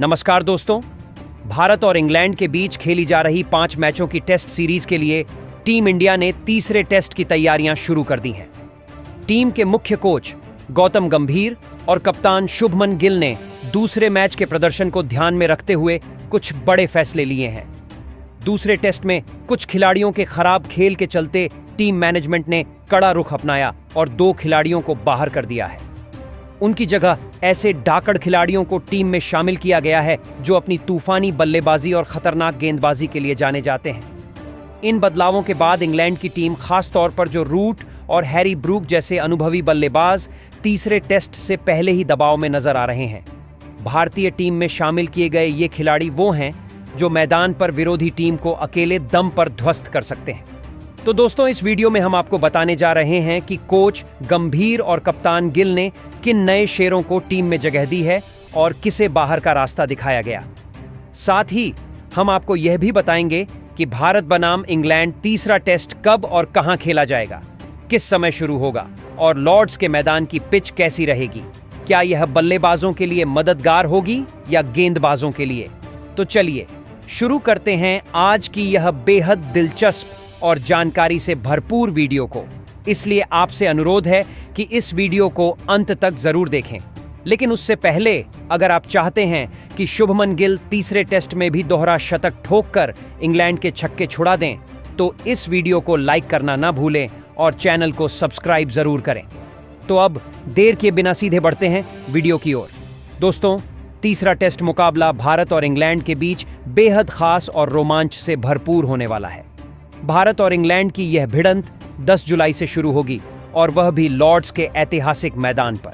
नमस्कार दोस्तों, भारत और इंग्लैंड के बीच खेली जा रही 5 मैचों की टेस्ट सीरीज के लिए टीम इंडिया ने तीसरे टेस्ट की तैयारियां शुरू कर दी हैं। टीम के मुख्य कोच गौतम गंभीर और कप्तान शुभमन गिल ने दूसरे मैच के प्रदर्शन को ध्यान में रखते हुए कुछ बड़े फैसले लिए हैं। दूसरे टेस्ट में कुछ खिलाड़ियों के खराब खेल के चलते टीम मैनेजमेंट ने कड़ा रुख अपनाया और 2 खिलाड़ियों को बाहर कर दिया है। उनकी जगह ऐसे डाकड़ खिलाड़ियों को टीम में शामिल किया गया है जो अपनी तूफानी बल्लेबाजी और खतरनाक गेंदबाजी के लिए जाने जाते हैं। इन बदलावों के बाद इंग्लैंड की टीम, खास तौर पर जो रूट और हैरी ब्रूक जैसे अनुभवी बल्लेबाज तीसरे टेस्ट से पहले ही दबाव में नजर आ रहे हैं। भारतीय टीम में शामिल किए गए ये खिलाड़ी वो हैं जो मैदान पर विरोधी टीम को अकेले दम पर ध्वस्त कर सकते हैं। तो दोस्तों, इस वीडियो में हम आपको बताने जा रहे हैं कि कोच गंभीर और कप्तान गिल ने किन नए शेरों को टीम में जगह दी है और किसे बाहर का रास्ता दिखाया गया। साथ ही हम आपको यह भी बताएंगे कि भारत बनाम इंग्लैंड तीसरा टेस्ट कब और कहां खेला जाएगा, किस समय शुरू होगा और लॉर्ड्स के मैदान की पिच कैसी रहेगी। क्या यह बल्लेबाजों के लिए मददगार होगी या गेंदबाजों के लिए? तो चलिए शुरू करते हैं आज की यह बेहद दिलचस्प और जानकारी से भरपूर वीडियो को। इसलिए आपसे अनुरोध है कि इस वीडियो को अंत तक जरूर देखें। लेकिन उससे पहले, अगर आप चाहते हैं कि शुभमन गिल तीसरे टेस्ट में भी दोहरा शतक ठोककर इंग्लैंड के छक्के छुड़ा दें, तो इस वीडियो को लाइक करना ना भूलें और चैनल को सब्सक्राइब जरूर करें। तो अब देर किए बिना सीधे बढ़ते हैं वीडियो की ओर। दोस्तों, तीसरा टेस्ट मुकाबला भारत और इंग्लैंड के बीच बेहद खास और रोमांच से भरपूर होने वाला है। भारत और इंग्लैंड की यह भिड़ंत 10 जुलाई से शुरू होगी और वह भी लॉर्ड्स के ऐतिहासिक मैदान पर।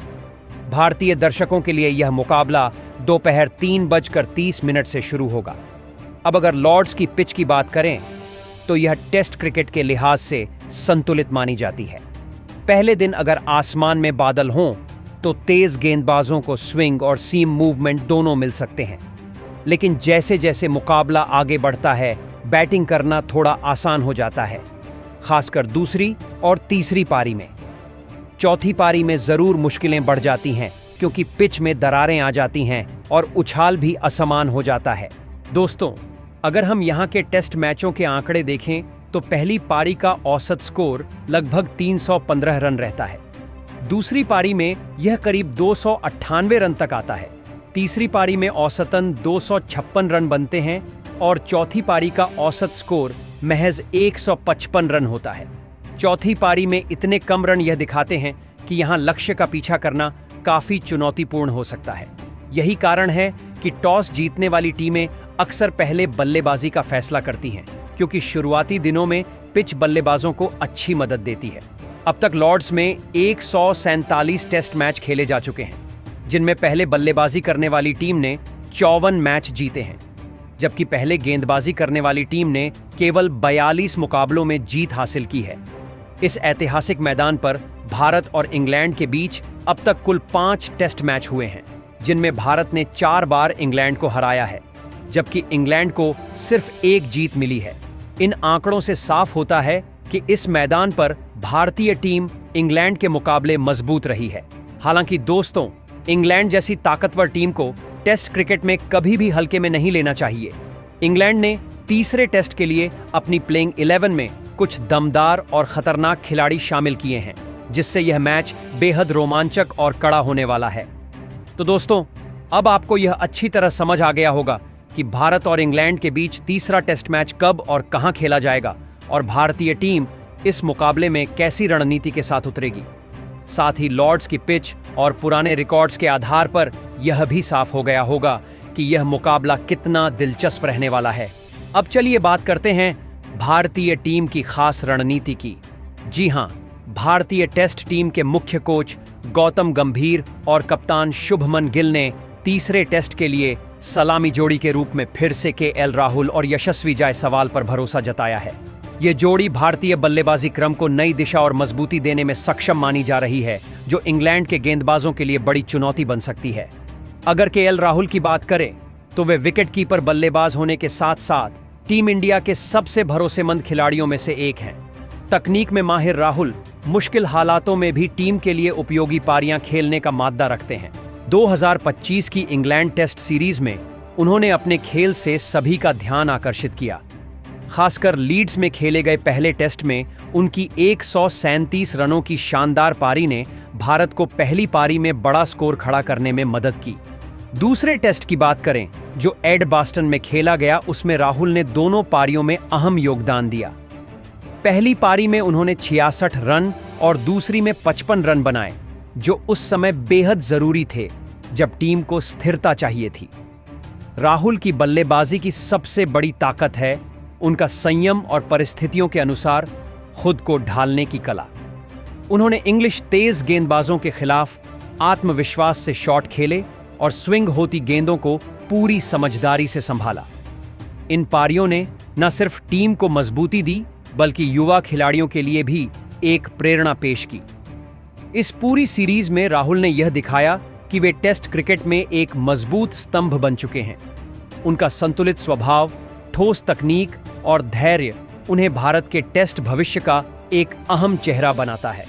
भारतीय दर्शकों के लिए यह मुकाबला दोपहर 3:30 से शुरू होगा। अब अगर लॉर्ड्स की पिच की बात करें तो यह टेस्ट क्रिकेट के लिहाज से संतुलित मानी जाती है। पहले दिन अगर आसमान में बादल हों तो तेज गेंदबाजों को स्विंग और सीम मूवमेंट दोनों मिल सकते हैं। लेकिन जैसे जैसे मुकाबला आगे बढ़ता है, बैटिंग करना थोड़ा आसान हो जाता है, खासकर दूसरी और तीसरी पारी में। चौथी पारी में जरूर मुश्किलें बढ़ जाती हैं क्योंकि पिच में दरारें आ जाती हैं और उछाल भी असमान हो जाता है। दोस्तों, अगर हम यहाँ के टेस्ट मैचों के आंकड़े देखें तो पहली पारी का औसत स्कोर लगभग 315 रन रहता है। दूसरी पारी में यह करीब 298 रन तक आता है। तीसरी पारी में औसतन 256 रन बनते हैं और चौथी पारी का औसत स्कोर महज 155 रन होता है। चौथी पारी में इतने कम रन यह दिखाते हैं कि यहाँ लक्ष्य का पीछा करना काफी चुनौतीपूर्ण हो सकता है। यही कारण है कि टॉस जीतने वाली टीमें अक्सर पहले बल्लेबाजी का फैसला करती हैं, क्योंकि शुरुआती दिनों में पिच बल्लेबाजों को अच्छी मदद देती है। अब तक लॉर्ड्स में 147 टेस्ट मैच खेले जा चुके हैं, जिनमें पहले बल्लेबाजी करने वाली टीम ने 54 मैच जीते हैं, जबकि पहले गेंदबाजी करने वाली टीम ने केवल 42 मुकाबलों में जीत हासिल की है। इस ऐतिहासिक मैदान पर भारत और इंग्लैंड के बीच अब तक कुल 5 टेस्ट मैच हुए हैं, जिनमें भारत ने 4 बार इंग्लैंड को हराया है, जबकि इंग्लैंड को सिर्फ 1 जीत मिली है। इन आंकड़ों से साफ होता है कि इस मैदान पर भारतीय टीम इंग्लैंड के मुकाबले मजबूत रही है। हालांकि दोस्तों, इंग्लैंड जैसी ताकतवर टीम को टेस्ट क्रिकेट में कभी भी हल्के में नहीं लेना चाहिए। इंग्लैंड ने तीसरे टेस्ट के लिए अपनी प्लेइंग 11 में कुछ दमदार और खतरनाक खिलाड़ी शामिल किए हैं, जिससे यह मैच बेहद रोमांचक और कड़ा होने वाला है। तो दोस्तों, अब आपको यह अच्छी तरह समझ आ गया होगा कि भारत और इंग्लैंड के बीच तीसरा टेस्ट मैच कब और कहां खेला जाएगा और भारतीय टीम इस मुकाबले में कैसी रणनीति के साथ उतरेगी। साथ ही लॉर्ड्स की पिच और पुराने रिकॉर्ड्स के आधार पर यह भी साफ हो गया होगा कि यह मुकाबला कितना दिलचस्प रहने वाला है। अब चलिए बात करते हैं भारतीय टीम की खास रणनीति की। जी हां, भारतीय टेस्ट टीम के मुख्य कोच गौतम गंभीर और कप्तान शुभमन गिल ने तीसरे टेस्ट के लिए सलामी जोड़ी के रूप में फिर से केएल राहुल और यशस्वी जायसवाल पर भरोसा जताया है। ये जोड़ी भारतीय बल्लेबाजी क्रम को नई दिशा और मजबूती देने में सक्षम मानी जा रही है, जो इंग्लैंड के गेंदबाजों के लिए बड़ी चुनौती बन सकती है। अगर केएल राहुल की बात करें तो वे विकेट कीपर बल्लेबाज होने के साथ साथ टीम इंडिया के सबसे भरोसेमंद खिलाड़ियों में से एक हैं। तकनीक में माहिर राहुल मुश्किल हालातों में भी टीम के लिए उपयोगी पारियां खेलने का माद्दा रखते हैं। 2025 की इंग्लैंड टेस्ट सीरीज में उन्होंने अपने खेल से सभी का ध्यान आकर्षित किया। खासकर लीड्स में खेले गए पहले टेस्ट में उनकी 137 रनों की शानदार पारी ने भारत को पहली पारी में बड़ा स्कोर खड़ा करने में मदद की। दूसरे टेस्ट की बात करें जो एडबास्टन में खेला गया, उसमें राहुल ने दोनों पारियों में अहम योगदान दिया। पहली पारी में उन्होंने 66 रन और दूसरी में 55 रन बनाए, जो उस समय बेहद जरूरी थे जब टीम को स्थिरता चाहिए थी। राहुल की बल्लेबाजी की सबसे बड़ी ताकत है उनका संयम और परिस्थितियों के अनुसार खुद को ढालने की कला। उन्होंने इंग्लिश तेज गेंदबाजों के खिलाफ आत्मविश्वास से शॉट खेले और स्विंग होती गेंदों को पूरी समझदारी से संभाला। इन पारियों ने न सिर्फ टीम को मजबूती दी बल्कि युवा खिलाड़ियों के लिए भी एक प्रेरणा पेश की। इस पूरी सीरीज में राहुल ने यह दिखाया कि वे टेस्ट क्रिकेट में एक मजबूत स्तंभ बन चुके हैं। उनका संतुलित स्वभाव, ठोस तकनीक और धैर्य उन्हें भारत के टेस्ट भविष्य का एक अहम चेहरा बनाता है।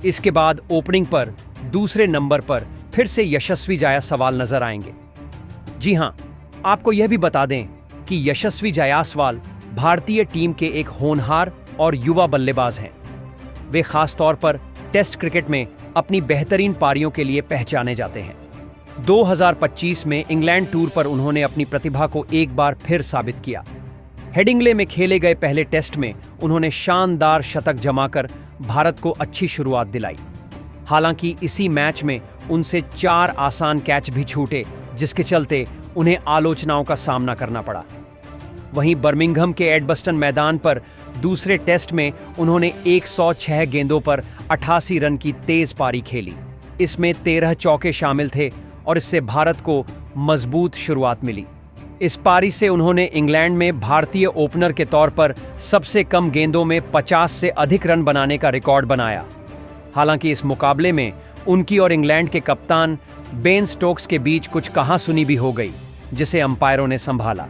इसके बाद ओपनिंग पर दूसरे नंबर पर फिर से यशस्वी जायसवाल नजर आएंगे। जी हां, आपको यह भी बता दें कि यशस्वी जायसवाल भारतीय टीम के एक होनहार और युवा बल्लेबाज हैं। वे खासतौर पर टेस्ट क्रिकेट में अपनी बेहतरीन पारियों के लिए पहचाने जाते हैं। 2025 में इंग्लैंड टूर पर उन्होंने अपनी प्रतिभा को एक बार फिर साबित किया। हेडिंग्ले में खेले गए पहले टेस्ट में उन्होंने शानदार शतक जमाकर भारत को अच्छी शुरुआत दिलाई। हालांकि इसी मैच में उनसे 4 आसान कैच भी छूटे, जिसके चलते उन्हें आलोचनाओं का सामना करना पड़ा। वहीं बर्मिंघम के एडबस्टन मैदान पर दूसरे टेस्ट में उन्होंने 106 गेंदों पर 88 रन की तेज पारी खेली। इसमें 13 चौके शामिल थे और इससे भारत को मजबूत शुरुआत मिली। इस पारी से उन्होंने इंग्लैंड में भारतीय ओपनर के तौर पर सबसे कम गेंदों में 50 से अधिक रन बनाने का रिकॉर्ड बनाया। हालांकि इस मुकाबले में उनकी और इंग्लैंड के कप्तान बेन स्टोक्स के बीच कुछ कहासुनी भी हो गई, जिसे अंपायरों ने संभाला।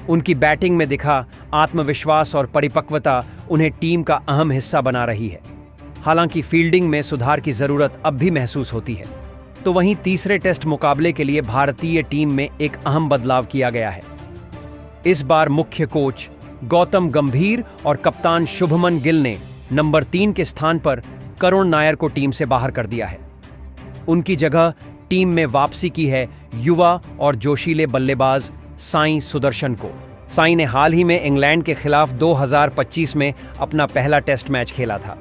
उनकी बैटिंग में दिखा आत्मविश्वास और परिपक्वता उन्हें टीम का अहम हिस्सा बना रही है। हालांकि फील्डिंग में सुधार की जरूरत अब भी महसूस होती है। तो वहीं तीसरे टेस्ट मुकाबले के लिए भारतीय टीम में एक अहम बदलाव किया गया है। इस बार मुख्य कोच गौतम गंभीर और कप्तान शुभमन गिल ने नंबर 3 के स्थान पर करुण नायर को टीम से बाहर कर दिया है। उनकी जगह टीम में वापसी की है युवा और जोशीले बल्लेबाज साई सुदर्शन को। साई ने हाल ही में इंग्लैंड के खिलाफ 2025 में अपना पहला टेस्ट मैच खेला था।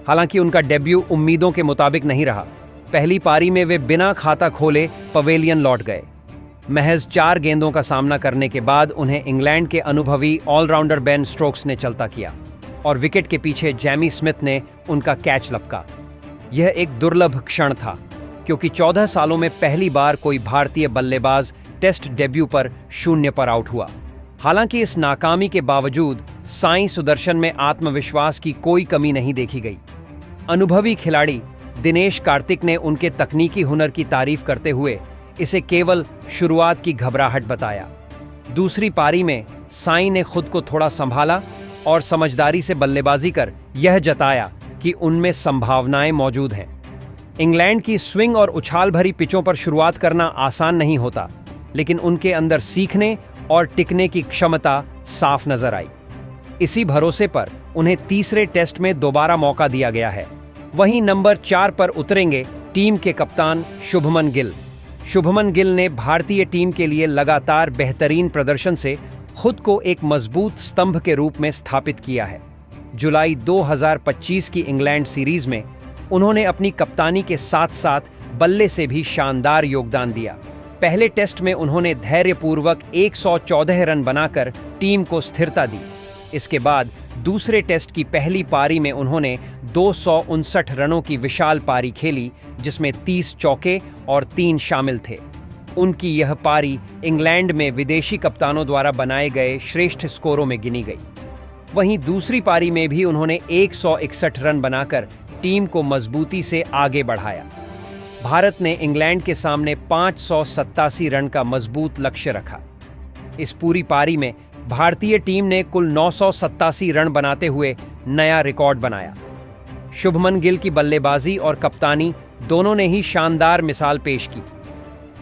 हालांकि उनका डेब्यू उम्मीदों के मुताबिक नहीं रहा। पहली पारी में वे बिना खाता खोले पवेलियन लौट गए। महज 4 गेंदों का सामना करने के बाद उन्हें इंग्लैंड के अनुभवी ऑलराउंडर बेन स्टोक्स ने चलता किया और विकेट के पीछे जैमी स्मिथ ने उनका कैच लपका। यह एक दुर्लभ क्षण था, क्योंकि 14 सालों में पहली बार कोई भारतीय बल्लेबाज टेस्ट डेब्यू पर 0 पर आउट हुआ। हालांकि इस नाकामी के बावजूद साई सुदर्शन में आत्मविश्वास की कोई कमी नहीं देखी गई। अनुभवी खिलाड़ी दिनेश कार्तिक ने उनके तकनीकी हुनर की तारीफ करते हुए इसे केवल शुरुआत की घबराहट बताया। दूसरी पारी में साई ने खुद को थोड़ा संभाला और समझदारी से बल्लेबाजी कर यह जताया कि उनमें संभावनाएं मौजूद हैं। इंग्लैंड की स्विंग और उछाल भरी पिचों पर शुरुआत करना आसान नहीं होता, लेकिन उनके अंदर सीखने और टिकने की क्षमता साफ नजर आई। इसी भरोसे पर उन्हें तीसरे टेस्ट में दोबारा मौका दिया गया है। वहीं नंबर 4 पर उतरेंगे टीम के कप्तान शुभमन गिल। शुभमन गिल ने भारतीय टीम के लिए लगातार बेहतरीन प्रदर्शन से खुद को एक मजबूत स्तंभ के रूप में स्थापित किया है। जुलाई 2025 की इंग्लैंड सीरीज में उन्होंने अपनी कप्तानी के साथ साथ बल्ले से भी शानदार योगदान दिया। पहले टेस्ट में उन्होंने धैर्यपूर्वक 114 रन बनाकर टीम को स्थिरता दी। इसके बाद दूसरे टेस्ट की पहली पारी में उन्होंने 259 रनों की विशाल पारी खेली, जिसमें 30 चौके और 3 शामिल थे। उनकी यह पारी इंग्लैंड में विदेशी कप्तानों द्वारा बनाए गए श्रेष्ठ स्कोरों में गिनी गई। वहीं दूसरी पारी में भी उन्होंने 161 रन बनाकर टीम को मजबूती से आगे बढ़ाया। भारत ने इंग्लैंड के सामने 587 रन का मजबूत लक्ष्य रखा। इस पूरी पारी में भारतीय टीम ने कुल 987 रन बनाते हुए नया रिकॉर्ड बनाया। शुभमन गिल की बल्लेबाजी और कप्तानी दोनों ने ही शानदार मिसाल पेश की।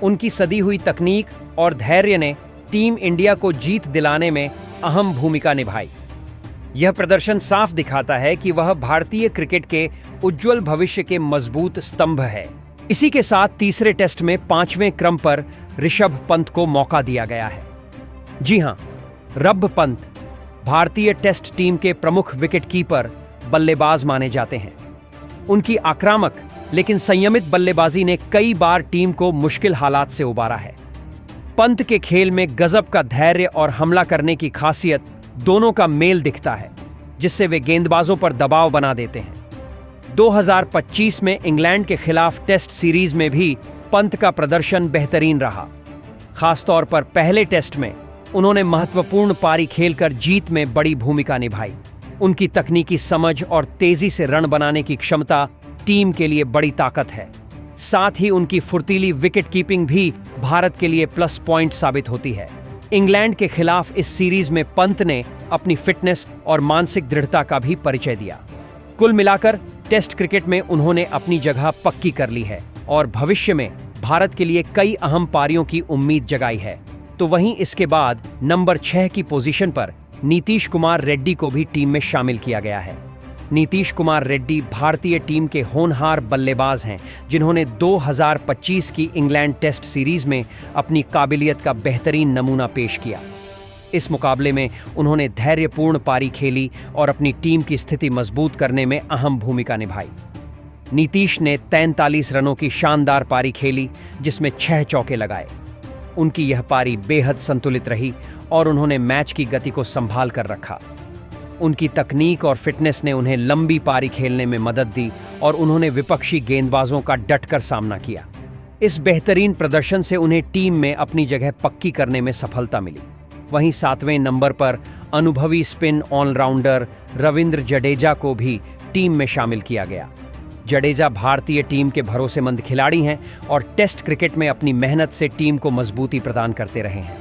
उनकी सदी हुई तकनीक और धैर्य ने टीम इंडिया को जीत दिलाने में अहम भूमिका निभाई। यह प्रदर्शन साफ दिखाता है कि वह भारतीय क्रिकेट के उज्जवल भविष्य के मजबूत स्तंभ है। इसी के साथ तीसरे टेस्ट में 5वें क्रम पर ऋषभ पंत को मौका दिया गया है। जी हां, ऋषभ पंत भारतीय टेस्ट टीम के प्रमुख विकेटकीपर बल्लेबाज माने जाते हैं। उनकी आक्रामक लेकिन संयमित बल्लेबाजी ने कई बार टीम को मुश्किल हालात से उबारा है। पंत के खेल में गजब का धैर्य और हमला करने की खासियत दोनों का मेल दिखता है, जिससे वे गेंदबाजों पर दबाव बना देते हैं। 2025 में इंग्लैंड के खिलाफ टेस्ट सीरीज में भी पंत का प्रदर्शन बेहतरीन रहा। खासतौर पर पहले टेस्ट में उन्होंने महत्वपूर्ण पारी खेलकर जीत में बड़ी भूमिका निभाई। उनकी तकनीकी समझ और तेजी से रन बनाने की क्षमता टीम के लिए बड़ी ताकत है। साथ ही उनकी फुर्तीली विकेट कीपिंग भी भारत के लिए प्लस पॉइंट साबित होती है। इंग्लैंड के खिलाफ इस सीरीज में पंत ने अपनी फिटनेस और मानसिक दृढ़ता का भी परिचय दिया। कुल मिलाकर टेस्ट क्रिकेट में उन्होंने अपनी जगह पक्की कर ली है और भविष्य में भारत के लिए कई अहम पारियों की उम्मीद जगाई है। तो वहीं इसके बाद नंबर 6 की पोजीशन पर नीतीश कुमार रेड्डी को भी टीम में शामिल किया गया है। नीतीश कुमार रेड्डी भारतीय टीम के होनहार बल्लेबाज हैं, जिन्होंने 2025 की इंग्लैंड टेस्ट सीरीज में अपनी काबिलियत का बेहतरीन नमूना पेश किया। इस मुकाबले में उन्होंने धैर्यपूर्ण पारी खेली और अपनी टीम की स्थिति मजबूत करने में अहम भूमिका निभाई। नीतीश ने 43 रनों की शानदार पारी खेली, जिसमें 6 चौके लगाए। उनकी यह पारी बेहद संतुलित रही और उन्होंने मैच की गति को संभाल कर रखा। उनकी तकनीक और फिटनेस ने उन्हें लंबी पारी खेलने में मदद दी और उन्होंने विपक्षी गेंदबाजों का डटकर सामना किया। इस बेहतरीन प्रदर्शन से उन्हें टीम में अपनी जगह पक्की करने में सफलता मिली। वहीं 7वें नंबर पर अनुभवी स्पिन ऑलराउंडर रविंद्र जडेजा को भी टीम में शामिल किया गया। जडेजा भारतीय टीम के भरोसेमंद खिलाड़ी हैं और टेस्ट क्रिकेट में अपनी मेहनत से टीम को मजबूती प्रदान करते रहे हैं।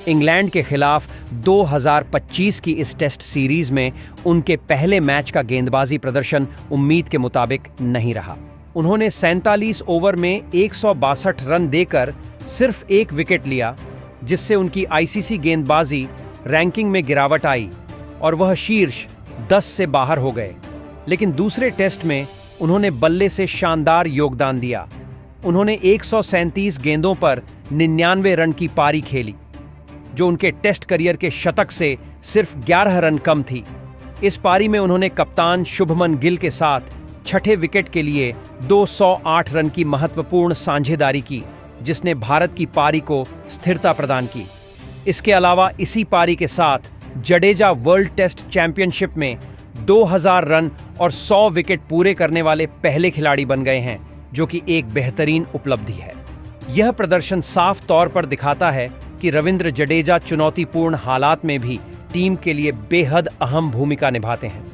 इंग्लैंड के खिलाफ 2025 की इस टेस्ट सीरीज में उनके पहले मैच का गेंदबाजी प्रदर्शन उम्मीद के मुताबिक नहीं रहा। उन्होंने 47 ओवर में 162 रन देकर सिर्फ 1 विकेट लिया, जिससे उनकी आईसीसी गेंदबाजी रैंकिंग में गिरावट आई और वह शीर्ष 10 से बाहर हो गए। लेकिन दूसरे टेस्ट में उन्होंने बल्ले से शानदार योगदान दिया। उन्होंने 137 गेंदों पर 99 रन की पारी खेली, जो उनके टेस्ट करियर के शतक से सिर्फ 11 रन कम थी। इस पारी में उन्होंने कप्तान शुभमन गिल के साथ 6ठे विकेट के लिए 208 रन की महत्वपूर्ण साझेदारी की, जिसने भारत की पारी को स्थिरता प्रदान की। इसके अलावा इसी पारी के साथ जडेजा वर्ल्ड टेस्ट चैंपियनशिप में 2000 रन और 100 विकेट पूरे करने वाले पहले खिलाड़ी बन गए हैं, जो कि एक बेहतरीन उपलब्धि है। यह प्रदर्शन साफ तौर पर दिखाता है कि रविंद्र जडेजा चुनौतीपूर्ण हालात में भी टीम के लिए बेहद अहम भूमिका निभाते हैं।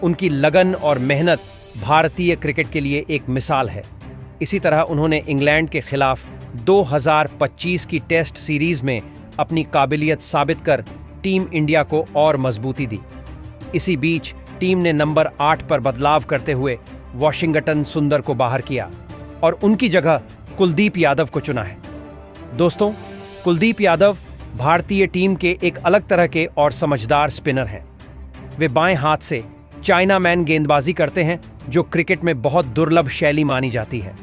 उनकी लगन और मेहनत भारतीय क्रिकेट के लिए एक मिसाल है। इसी तरह उन्होंने इंग्लैंड के खिलाफ 2025 की टेस्ट सीरीज में अपनी काबिलियत साबित कर टीम इंडिया को और मजबूती दी। इसी बीच टीम ने नंबर 8 पर बदलाव करते हुए वॉशिंगटन सुंदर को बाहर किया और उनकी जगह कुलदीप यादव को चुना है। दोस्तों, कुलदीप यादव भारतीय टीम के एक अलग तरह के और समझदार स्पिनर हैं। वे बाएं हाथ से चाइना मैन गेंदबाजी करते हैं, जो क्रिकेट में बहुत दुर्लभ शैली मानी जाती है।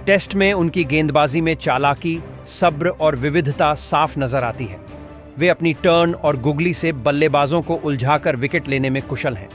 टेस्ट में उनकी गेंदबाजी में चालाकी, सब्र और विविधता साफ नजर आती है। वे अपनी टर्न और गुगली से बल्लेबाजों को उलझाकर विकेट लेने में कुशल हैं।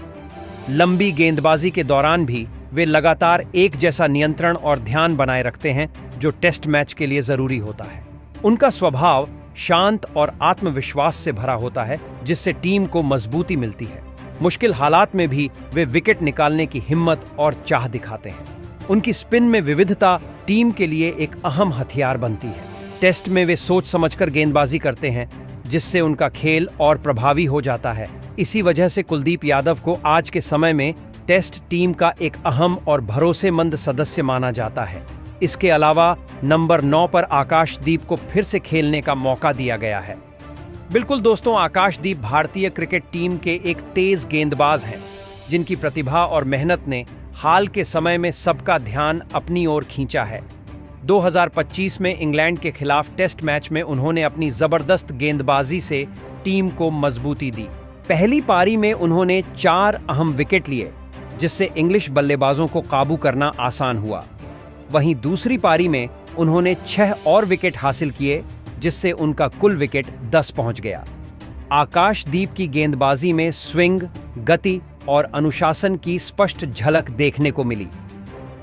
लंबी गेंदबाजी के दौरान भी वे लगातार एक जैसा नियंत्रण और ध्यान बनाए रखते हैं, जो टेस्ट मैच के लिए जरूरी होता है। उनका स्वभाव शांत और आत्मविश्वास से भरा होता है, जिससे टीम को मजबूती मिलती है। मुश्किल हालात में भी वे विकेट निकालने की हिम्मत और चाह दिखाते हैं। उनकी स्पिन में विविधता टीम के लिए एक अहम हथियार बनती है। टेस्ट में वे सोच समझकर गेंदबाजी करते हैं, जिससे उनका खेल और प्रभावी हो जाता है। इसी वजह से कुलदीप यादव को आज के समय में टेस्ट टीम का एक अहम और भरोसेमंद सदस्य माना जाता है। इसके अलावा नंबर 9 पर आकाशदीप को फिर से खेलने का मौका दिया गया है। बिल्कुल दोस्तों, आकाशदीप भारतीय क्रिकेट टीम के एक तेज गेंदबाज हैं, जिनकी प्रतिभा और मेहनत ने हाल के समय में सबका ध्यान अपनी ओर खींचा है। 2025 में इंग्लैंड के खिलाफ टेस्ट मैच में उन्होंने अपनी जबरदस्त गेंदबाजी से टीम को मजबूती दी। पहली पारी में उन्होंने 4 अहम विकेट लिए, जिससे इंग्लिश बल्लेबाजों को काबू करना आसान हुआ। वहीं दूसरी पारी में उन्होंने 6 और विकेट हासिल किए, जिससे उनका कुल विकेट 10 पहुंच गया। आकाशदीप की गेंदबाजी में स्विंग, गति और अनुशासन की स्पष्ट झलक देखने को मिली।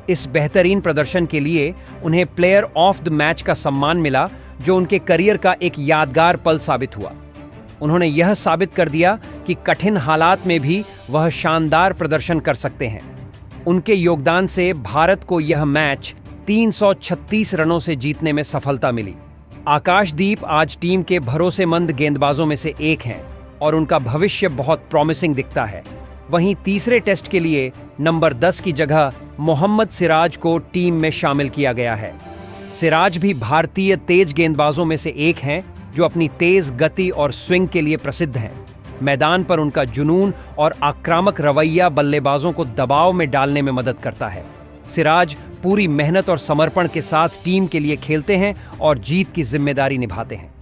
इस बेहतरीन प्रदर्शन के लिए उन्हें प्लेयर ऑफ द मैच का सम्मान मिला, जो उनके करियर का एक यादगार पल साबित हुआ। उन्होंने यह साबित कर दिया कि कठिन हालात में भी वह शानदार प्रदर्शन कर सकते हैं। उनके योगदान से भारत को यह मैच 336 रनों से जीतने में सफलता मिली। आकाशदीप आज टीम के भरोसेमंद गेंदबाजों में से एक हैं और उनका भविष्य बहुत प्रॉमिसिंग दिखता है। वहीं तीसरे टेस्ट के लिए नंबर 10 की जगह मोहम्मद सिराज को टीम में शामिल किया गया है। सिराज भी भारतीय तेज गेंदबाजों में से एक हैं, जो अपनी तेज गति और स्विंग के लिए प्रसिद्ध हैं। मैदान पर उनका जुनून और आक्रामक रवैया बल्लेबाजों को दबाव में डालने में मदद करता है। सिराज पूरी मेहनत और समर्पण के साथ टीम के लिए खेलते हैं और जीत की जिम्मेदारी निभाते हैं।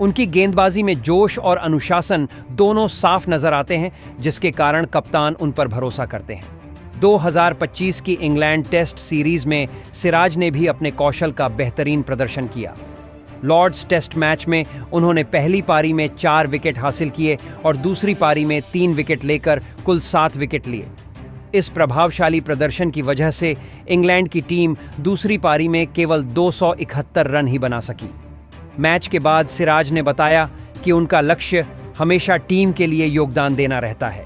उनकी गेंदबाजी में जोश और अनुशासन दोनों साफ नजर आते हैं, जिसके कारण कप्तान उन पर भरोसा करते हैं। 2025 की इंग्लैंड टेस्ट सीरीज में सिराज ने भी अपने कौशल का बेहतरीन प्रदर्शन किया। लॉर्ड्स टेस्ट मैच में उन्होंने पहली पारी में 4 विकेट हासिल किए और दूसरी पारी में 3 विकेट लेकर कुल 7 विकेट लिए। इस प्रभावशाली प्रदर्शन की वजह से इंग्लैंड की टीम दूसरी पारी में केवल 271 रन ही बना सकी। मैच के बाद सिराज ने बताया कि उनका लक्ष्य हमेशा टीम के लिए योगदान देना रहता है।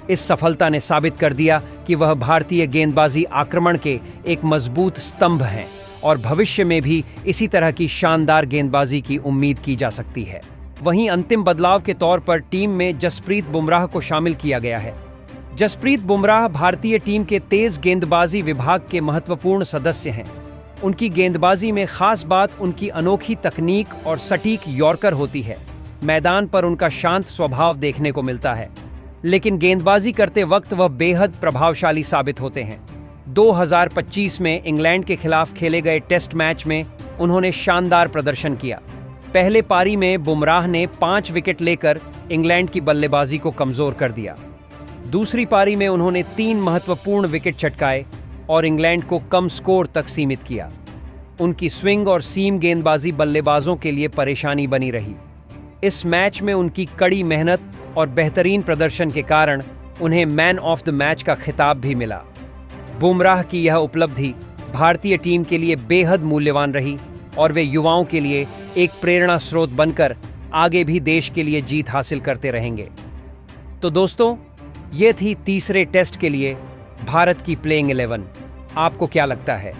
इस सफलता ने साबित कर दिया कि वह भारतीय गेंदबाजी आक्रमण के एक मजबूत स्तंभ हैं और भविष्य में भी इसी तरह की शानदार गेंदबाजी की उम्मीद की जा सकती है। वहीं अंतिम बदलाव के तौर पर टीम में जसप्रीत बुमराह को शामिल किया गया है। जसप्रीत बुमराह भारतीय टीम के तेज गेंदबाजी विभाग के महत्वपूर्ण सदस्य हैं। उनकी गेंदबाजी में खास बात उनकी अनोखी तकनीक और सटीक यॉर्कर होती है। मैदान पर उनका शांत स्वभाव देखने को मिलता है, लेकिन गेंदबाजी करते वक्त वह बेहद प्रभावशाली साबित होते हैं। 2025 में इंग्लैंड के खिलाफ खेले गए टेस्ट मैच में उन्होंने शानदार प्रदर्शन किया। पहले पारी में बुमराह ने 5 विकेट लेकर इंग्लैंड की बल्लेबाजी को कमजोर कर दिया। दूसरी पारी में उन्होंने 3 महत्वपूर्ण विकेट चटकाए और इंग्लैंड को कम स्कोर तक सीमित किया। उनकी स्विंग और सीम गेंदबाजी बल्लेबाजों के लिए परेशानी बनी रही। इस मैच में उनकी कड़ी मेहनत और बेहतरीन प्रदर्शन के कारण उन्हें मैन ऑफ द मैच का खिताब भी मिला। बुमराह की यह उपलब्धि भारतीय टीम के लिए बेहद मूल्यवान रही और वे युवाओं के लिए एक प्रेरणा स्रोत बनकर आगे भी देश के लिए जीत हासिल करते रहेंगे। तो दोस्तों, ये थी तीसरे टेस्ट के लिए भारत की प्लेइंग 11। आपको क्या लगता है,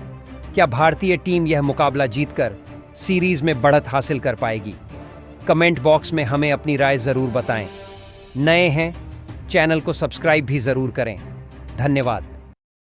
क्या भारतीय टीम यह मुकाबला जीतकर सीरीज में बढ़त हासिल कर पाएगी? कमेंट बॉक्स में हमें अपनी राय जरूर बताएं। नए हैं, चैनल को सब्सक्राइब भी जरूर करें। धन्यवाद।